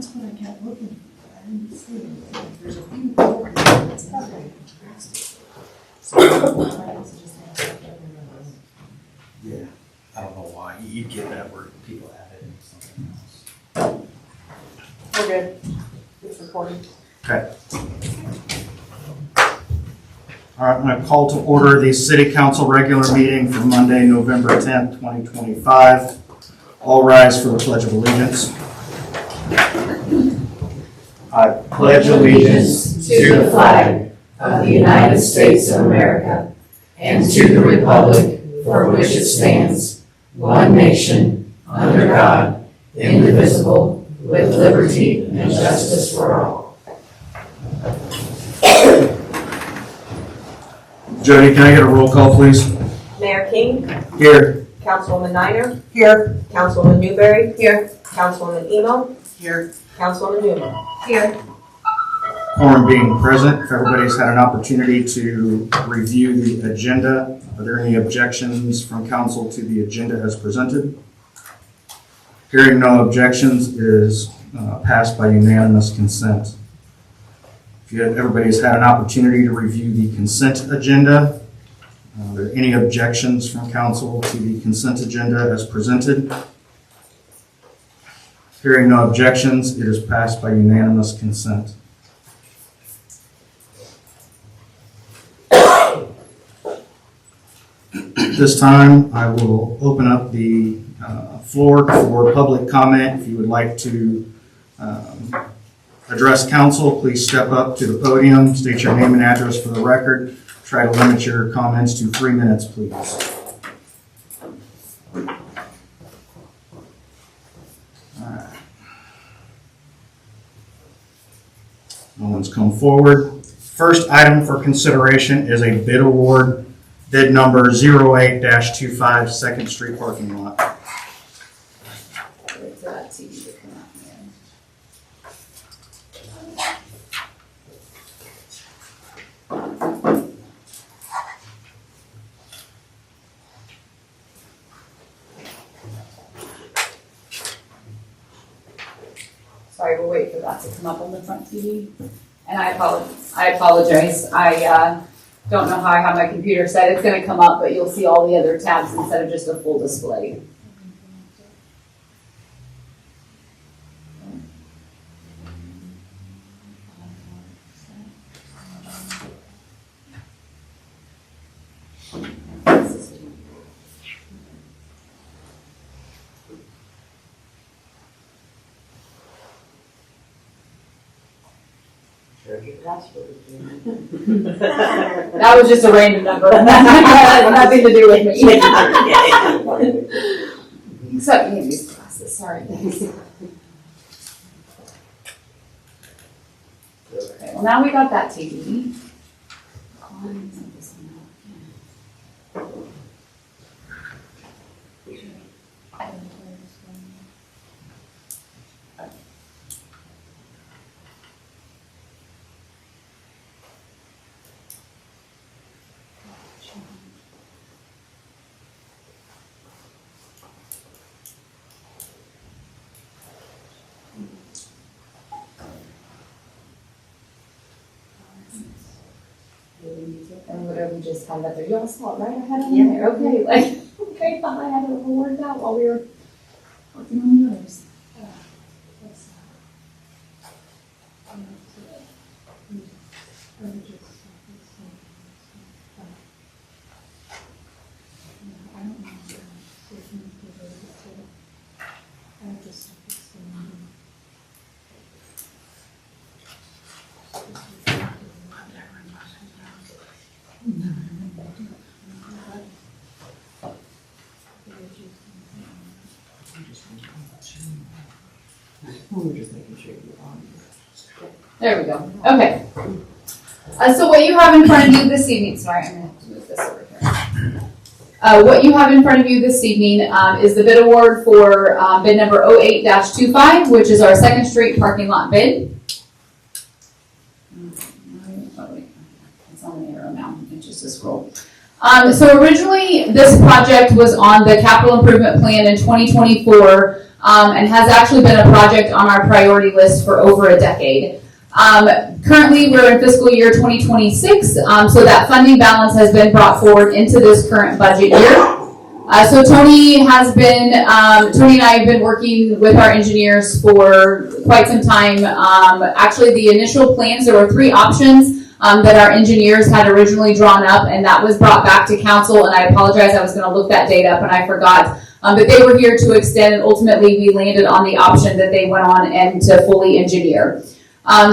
That's what I kept looking for. I didn't see it. There's a few more. It's not very contrasted. So I also just have to look at it. Yeah, I don't know why. You get that where people add it into something else. We're good. It's recording. Okay. All right, I'm going to call to order the City Council regular meeting for Monday, November 10th, 2025. All rise for the Pledge of Allegiance. I pledge allegiance to the flag of the United States of America and to the republic for which it stands, one nation, under God, indivisible, with liberty and justice for all. Jody, can I get a roll call, please? Mayor King, Here. Councilwoman Niner. Here. Councilwoman Newberry. Here. Councilwoman Emo. Here. Councilwoman Newman. Here. Quorum being present, if everybody's had an opportunity to review the agenda, are there any objections from council to the agenda as presented? Hearing no objections, it is passed by unanimous consent. If everybody's had an opportunity to review the consent agenda, are there any objections from council to the consent agenda as presented? Hearing no objections, it is passed by unanimous consent. This time, I will open up the floor for public comment. If you would like to address council, please step up to the podium, state your name and address for the record. Try to limit your comments to 3 minutes, please. All right. No one's come forward. First item for consideration is a bid award, bid number 08-25, 2nd Street parking lot. Wait for that TV to come out, man. Sorry, we'll wait for that to come up on the front TV. And I apologize. I don't know how I have my computer set. It's going to come up, but you'll see all the other tabs instead of just a full display. That was just a random number. That had nothing to do with me. Except you need these glasses. Sorry, guys. Okay, well now we got that TV. And whatever we just had that there, y'all saw it right? I had it in there. Okay, okay, thought I had it all worked out while we were working on the others. There we go. Okay. So what you have in front of you this evening, sorry, I'm going to have to move this over here. What you have in front of you this evening is the bid award for bid number 08-25, which is our 2nd Street parking lot bid. It's on the arrow now. It's just a scroll. So originally, this project was on the capital improvement plan in 2024 and has actually been a project on our priority list for over a decade. Currently, we're in fiscal year 2026, so that funding balance has been brought forward into this current budget year. So Tony and I have been working with our engineers for quite some time. Actually, the initial plans, there were 3 options that our engineers had originally drawn up, and that was brought back to council, and I apologize, I was going to look that date up and I forgot. But they were here to extend, and ultimately we landed on the option that they went on and to fully engineer.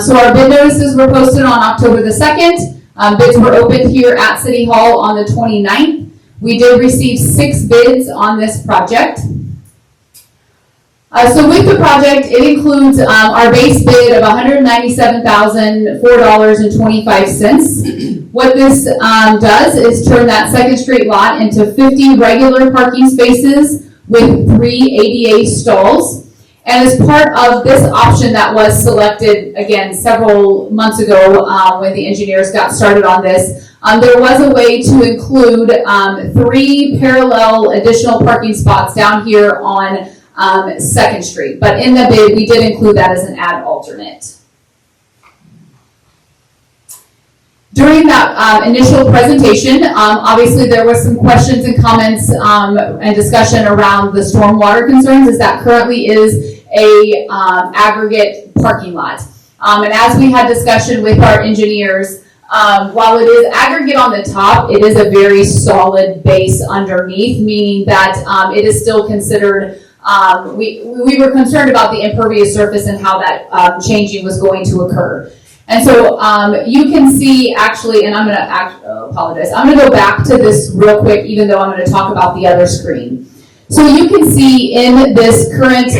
So our bid notices were posted on October the 2nd. Bids were opened here at City Hall on the 29th. We did receive 6 bids on this project. So with the project, it includes our base bid of $197,004.25. What this does is turn that 2nd Street lot into 50 regular parking spaces with 3 ADA stalls. And as part of this option that was selected, again, several months ago when the engineers got started on this, there was a way to include 3 parallel additional parking spots down here on 2nd Street. But in the bid, we did include that as an add alternate. During that initial presentation, obviously there was some questions and comments and discussion around the stormwater concerns, as that currently is a aggregate parking lot. And as we had discussion with our engineers, while it is aggregate on the top, it is a very solid base underneath, meaning that it is still considered, we were concerned about the impervious surface and how that changing was going to occur. And so you can see actually, and I'm going to apologize, I'm going to go back to this real quick, even though I'm going to talk about the other screen. So you can see in this current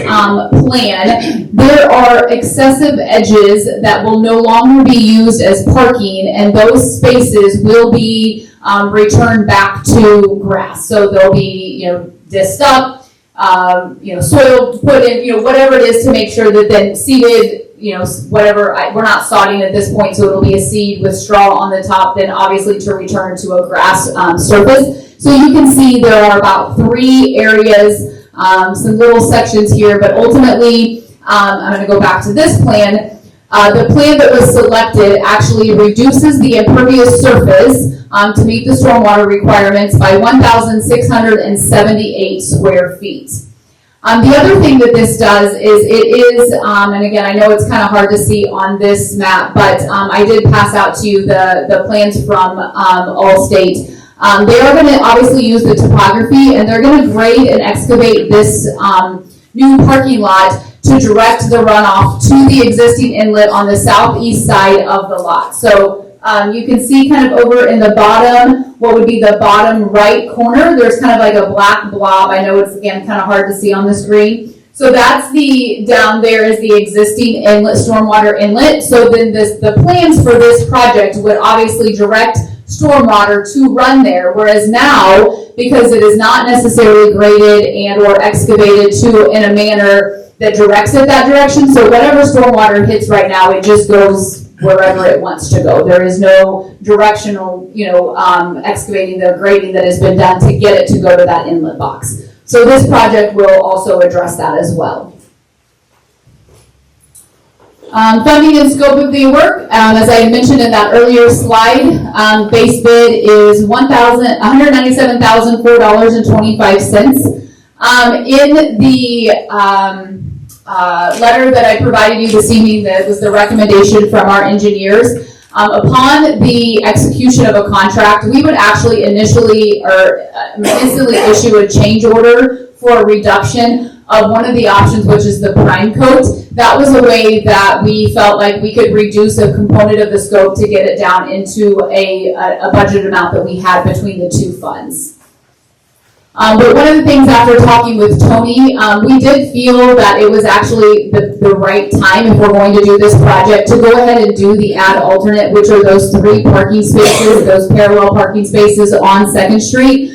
plan, there are excessive edges that will no longer be used as parking, and those spaces will be returned back to grass. So they'll be, disced up, soil put in, whatever it is to make sure that then seeded, whatever, we're not sodding at this point, so it'll be a seed with straw on the top, then obviously to return to a grass surface. So you can see there are about 3 areas, some little sections here, but ultimately, I'm going to go back to this plan. The plan that was selected actually reduces the impervious surface to meet the stormwater requirements by 1,678 square feet. The other thing that this does is it is, and again, I know it's kind of hard to see on this map, but I did pass out to you the plans from Allstate. They are going to obviously use the topography, and they're going to grade and excavate this new parking lot to direct the runoff to the existing inlet on the southeast side of the lot. So you can see kind of over in the bottom, what would be the bottom right corner, there's kind of like a black blob. I know it's, again, kind of hard to see on the screen. So that's down there is the existing inlet, stormwater inlet. So then the plans for this project would obviously direct stormwater to run there, whereas now, because it is not necessarily graded and or excavated in a manner that directs it that direction, so whatever stormwater hits right now, it just goes wherever it wants to go. There is no directional, excavating the grading that has been done to get it to go to that inlet box. So this project will also address that as well. Funding and scope of the work, as I mentioned in that earlier slide, base bid is $197,004.25. In the letter that I provided you this evening, that was the recommendation from our engineers. Upon the execution of a contract, we would actually instantly issue a change order for a reduction of one of the options, which is the prime coat. That was a way that we felt like we could reduce a component of the scope to get it down into a budget amount that we had between the 2 funds. But one of the things after talking with Tony, we did feel that it was actually the right time, if we're going to do this project, to go ahead and do the add alternate, which are those 3 parking spaces, those parallel parking spaces on 2nd Street.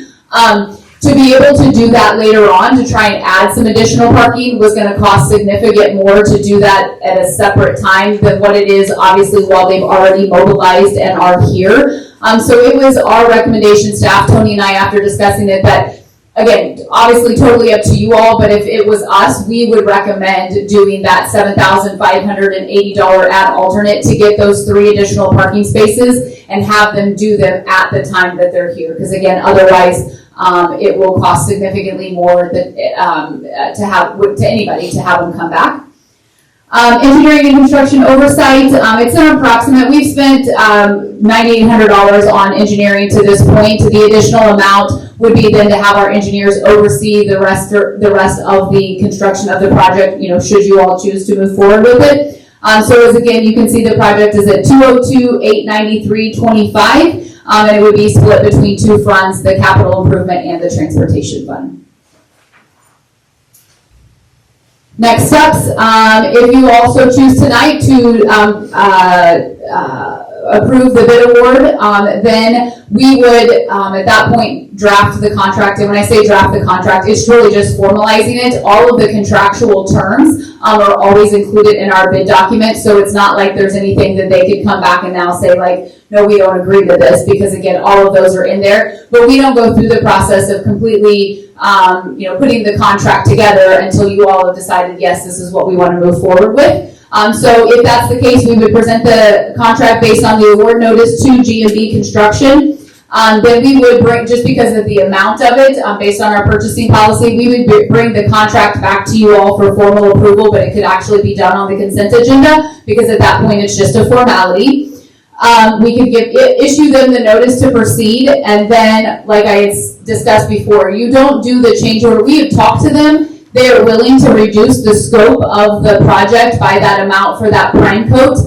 To be able to do that later on, to try and add some additional parking, was going to cost significant more to do that at a separate time than what it is, obviously, while they've already mobilized and are here. So it was our recommendation, staff, Tony and I, after discussing it, that again, obviously totally up to you all, but if it was us, we would recommend doing that $7,580 ad alternate to get those 3 additional parking spaces and have them do them at the time that they're here. Because again, otherwise, it will cost significantly more to anybody to have them come back. Engineering and construction oversight, it's an approximate. We've spent $9,800 on engineering to this point. The additional amount would be then to have our engineers oversee the rest of the construction of the project, should you all choose to move forward with it. So as again, you can see the project is at $202,893.25, and it would be split between 2 funds, the capital improvement and the transportation fund. Next steps, if you also choose tonight to approve the bid award, then we would at that point draft the contract. And when I say draft the contract, it's really just formalizing it. All of the contractual terms are always included in our bid document, so it's not like there's anything that they could come back and now say like, no, we don't agree to this, because again, all of those are in there. But we don't go through the process of completely putting the contract together until you all have decided, yes, this is what we want to move forward with. So if that's the case, we would present the contract based on the award notice to G&B Construction. Then we would bring, just because of the amount of it, based on our purchasing policy, we would bring the contract back to you all for formal approval, but it could actually be done on the consent agenda, because at that point it's just a formality. We could issue them the notice to proceed, and then, like I had discussed before, you don't do the change order. We have talked to them. They are willing to reduce the scope of the project by that amount for that prime coat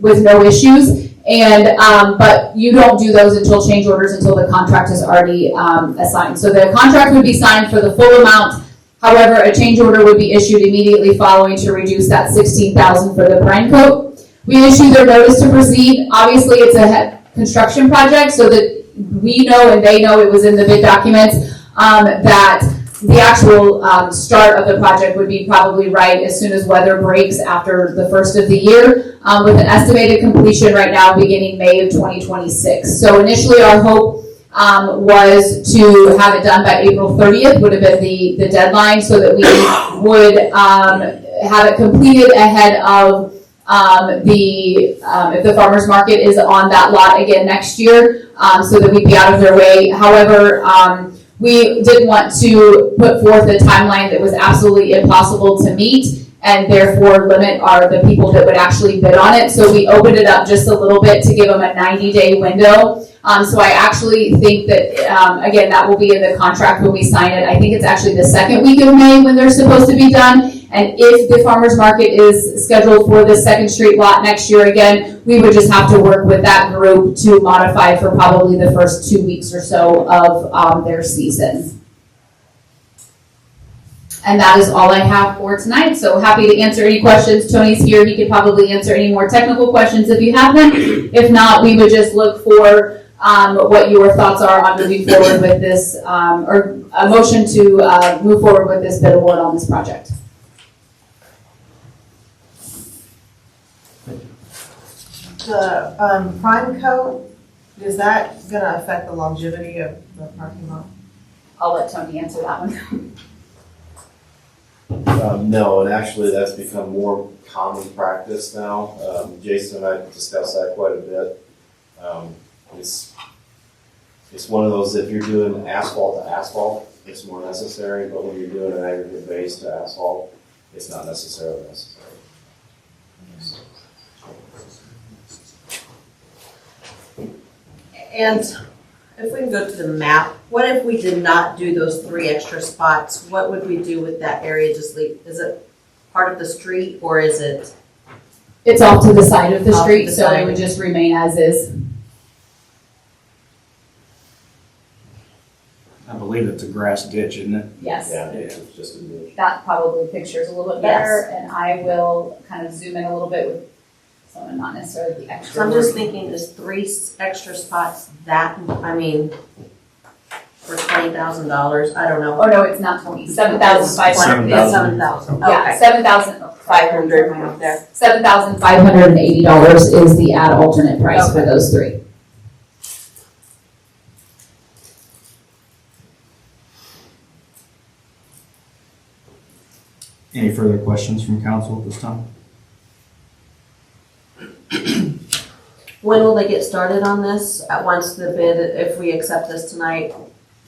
with no issues. And but you don't do those until change orders, until the contract is already assigned. So the contract would be signed for the full amount. However, a change order would be issued immediately following to reduce that $16,000 for the prime coat. We issue their notice to proceed. Obviously, it's a construction project, so that we know and they know, it was in the bid documents, that the actual start of the project would be probably right as soon as weather breaks after the first of the year, with an estimated completion right now beginning May of 2026. So initially our hope was to have it done by April 30th, would have been the deadline, so that we would have it completed ahead of if the farmer's market is on that lot again next year, so that we'd be out of their way. However, we didn't want to put forth a timeline that was absolutely impossible to meet, and therefore limit the people that would actually bid on it. So we opened it up just a little bit to give them a 90-day window. So I actually think that, again, that will be in the contract when we sign it. I think it's actually the second week of May when they're supposed to be done. And if the farmer's market is scheduled for the 2nd Street lot next year again, we would just have to work with that group to modify for probably the first 2 weeks or so of their season. And that is all I have for tonight. So happy to answer any questions. Tony's here. He could probably answer any more technical questions if you have them. If not, we would just look for what your thoughts are on moving forward with this, or a motion to move forward with this bid award on this project. The prime coat, is that gonna affect the longevity of the parking lot? I'll let Tony answer that one. No, and actually that's become more common practice now. Jason and I discussed that quite a bit. It's one of those, if you're doing asphalt to asphalt, it's more necessary, but when you're doing an aggregate base to asphalt, it's not necessarily necessary. And if we can go to the map, what if we did not do those 3 extra spots? What would we do with that area? Just leave, is it part of the street, or is it? It's off to the side of the Off to street, the so side. it would just remain as is. I believe it's a grass ditch, isn't it? Yes. Yeah, it's just a ditch. That probably pictures a little bit better, and I will kind of zoom in a little bit with someone, not necessarily the extra. So I'm just wording. thinking, is 3 extra spots that, I mean, for $20,000, I don't know. Oh, no, it's not 20, 7,500. It's $7,000, Yeah, okay. 7,500. Right there. $7,580 is the ad alternate price for those 3. Any further questions from council at this time? When will they get started on this? Once the bid, if we accept this tonight,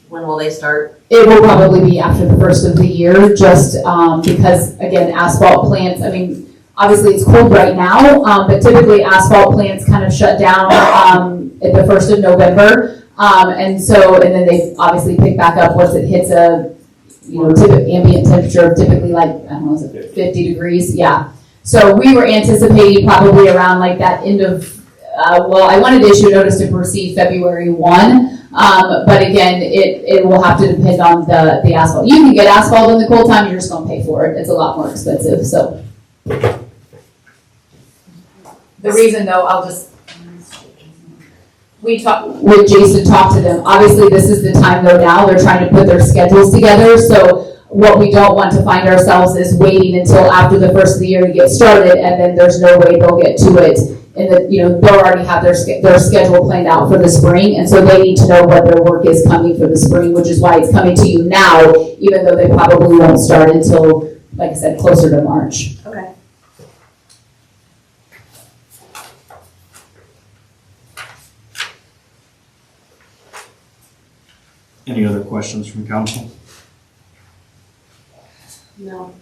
when will they start? It will probably be after the first of the year, just because, again, asphalt plants, I mean, obviously it's cold right now, but typically asphalt plants kind of shut down at the 1st of November. And then they obviously pick back up once it hits a, ambient temperature of typically like, I don't know, is it 50 degrees? Yeah. So we were anticipating probably around like that end of, I wanted to issue a notice to proceed February 1. But again, it will have to depend on the asphalt. You can get asphalt in the cold time, you're just gonna pay for it. It's a lot more expensive, so. The reason though, we talked with Jason, talked to them. Obviously, this is the time though now, they're trying to put their schedules together. So what we don't want to find ourselves is waiting until after the first of the year to get started, and then there's no way they'll get to it. And they'll already have their schedule planned out for the spring, and so they need to know what their work is coming for the spring, which is why it's coming to you now, even though they probably won't start until, like I said, closer to March. Okay. Any other questions from council? No.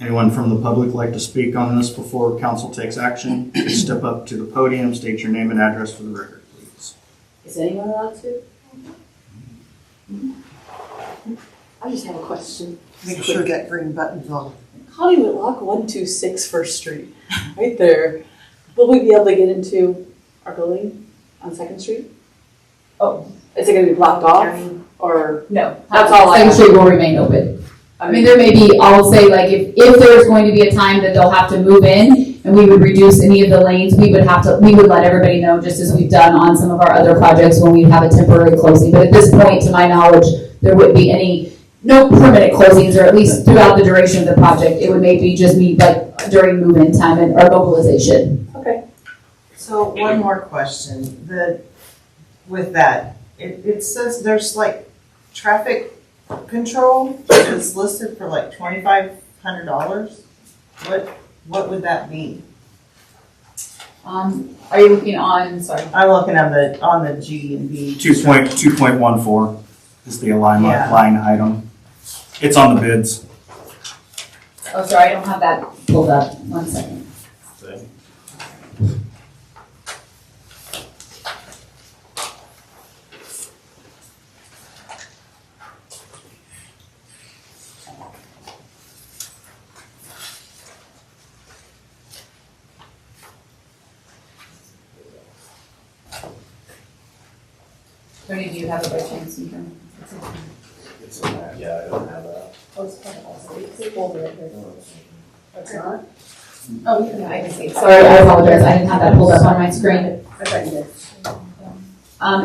Anyone from the public like to speak on this before council takes action? Please step up to the podium, state your name and address for the record, please. Is anyone allowed to? I just have a question. Make sure that green button's on. Hollywood Lock 126 First Street, right there. Will we be able to get into our building on Second Street? Oh. Is it gonna be blocked off or? No. That's all I Second have. Street will remain open. I mean, there may be, I'll say, like, if there's going to be a time that they'll have to move in and we would reduce any of the lanes, we would let everybody know, just as we've done on some of our other projects when we have a temporary closing. But at this point, to my knowledge, there wouldn't be no permanent closings, or at least throughout the duration of the project. It would maybe just be like during move-in time or mobilization. Okay. So one more question, with that, it says there's like traffic control is listed for like $2,500. What would that mean? Are you looking on, sorry? I'm looking on the G and B. 2.14 is the alignment Yeah. line item. It's on the bids. Oh, sorry, I don't have that pulled up. 1 second. Tony, do you have it by chance? You can. It's in that, yeah, I don't have that. It's not? Oh, yeah, I can see. Sorry, I apologize. I didn't have that pulled up on my screen. I thought you did.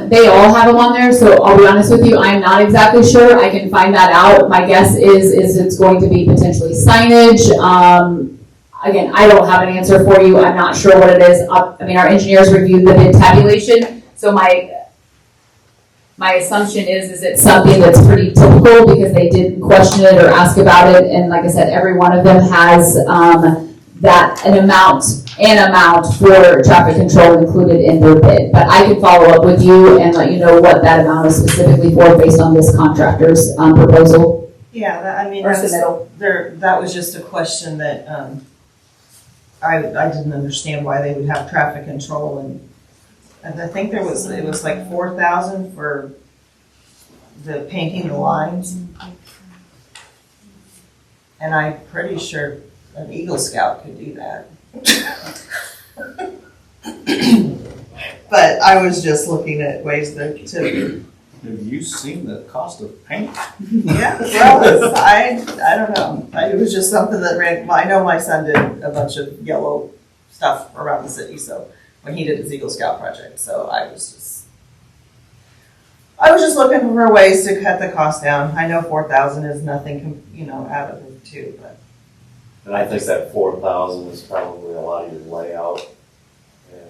They all have them on there, so I'll be honest with you, I'm not exactly sure. I can find that out. My guess is it's going to be potentially signage. Again, I don't have an answer for you. I'm not sure what it is. I mean, our engineers reviewed the bid tabulation, so my assumption is it's something that's pretty typical because they didn't question it or ask about it. And like I said, every one of them has an amount for traffic control included in their bid. But I can follow up with you and let you know what that amount is specifically for based on this contractor's proposal. Yeah, Or submittal. that was just a question that I didn't understand why they would have traffic control, and I think it was like $4,000 for the painting the lines. And I'm pretty sure an Eagle Scout could do that. But I was just looking at ways to Have you seen the cost of paint? yeah, well, I don't know. It was just something that I know my son did a bunch of yellow stuff around the city, so when he did his Eagle Scout project, so I was just looking for ways to cut the cost down. I know 4,000 is nothing, out of the two, but. And I think that 4,000 is probably a lot of your layout and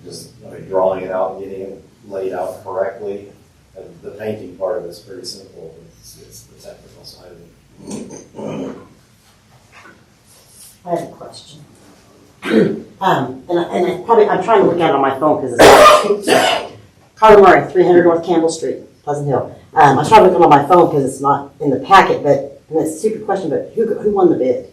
just drawing it out and getting it laid out correctly. And the painting part of it's pretty simple. It's the technical side of it. I have a question. I'm trying to look at it on my phone because it's Carter Murray, 300 North Campbell Street, Pleasant Hill. I was trying to look at it on my phone because it's not in the packet, and it's a stupid question, but who won the bid?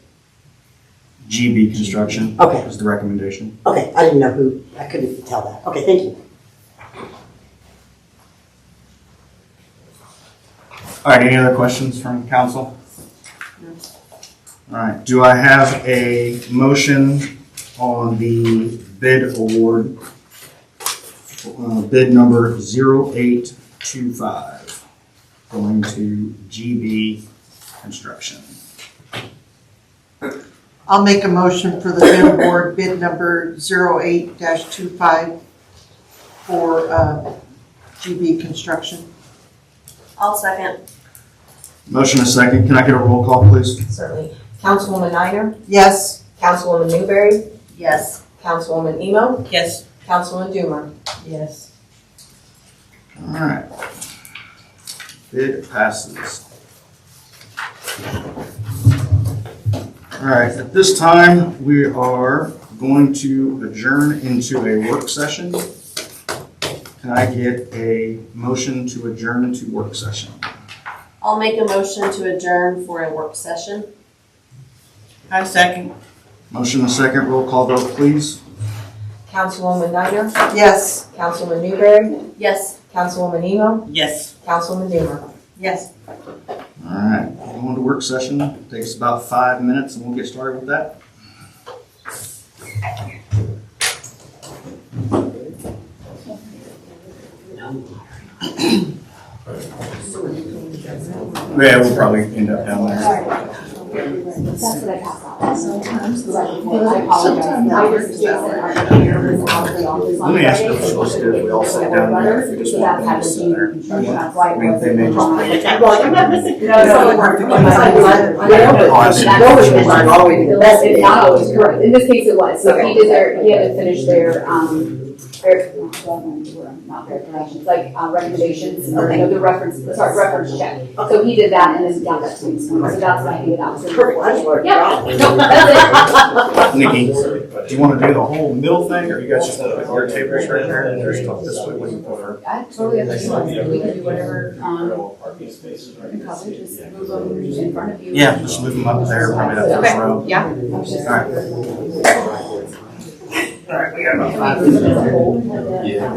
GB Construction Okay, is the recommendation. okay, I didn't know who, I couldn't tell that. Okay, thank you. All right, any other questions from council? All right, do I have a motion on the bid award, bid number 0825, going to GB Construction? I'll make a motion for the bid award, bid number 08-25 for GB Construction. I'll second. Motion and second, can I get a roll call, please? Certainly. Councilwoman Niner, Yes. Councilwoman Newberry, Yes. Councilwoman Emo, Yes. Councilwoman Doomer. Yes. All right. Bid passes. All right, at this time, we are going to adjourn into a work session. Can I get a motion to adjourn to work session? I'll make a motion to adjourn for a work session. I second. Motion and second, roll call vote, please. Councilwoman Niner, Yes. Councilwoman Newberry, Yes. Councilwoman Emo, Yes. Councilwoman Doomer. Yes. All right, going to work session, takes about 5 minutes and we'll get started with that. Yeah, we'll probably end up down there. That's what I pass out. Sometimes. I apologize. Let me ask you, if we're supposed to, if we all sit down there, if we just want them to sit there. I think they may just. It's not always correct. In this case, it was. So he did he had to finish their, not verifications, like recommendations, or the reference check. So he did that and then got that to me. So that's why I handed out. Perfect, I just worked. Yeah, no, that's it. Nikki, do you want to do the whole middle thing, or you guys just want to put your tables right there and there's stuff this way? What do you prefer? I totally understand. We can do whatever, in coverage, just move them in front of you. Yeah, just move them up there, probably that first row. Yeah. All right, we got about 5 minutes. Yeah.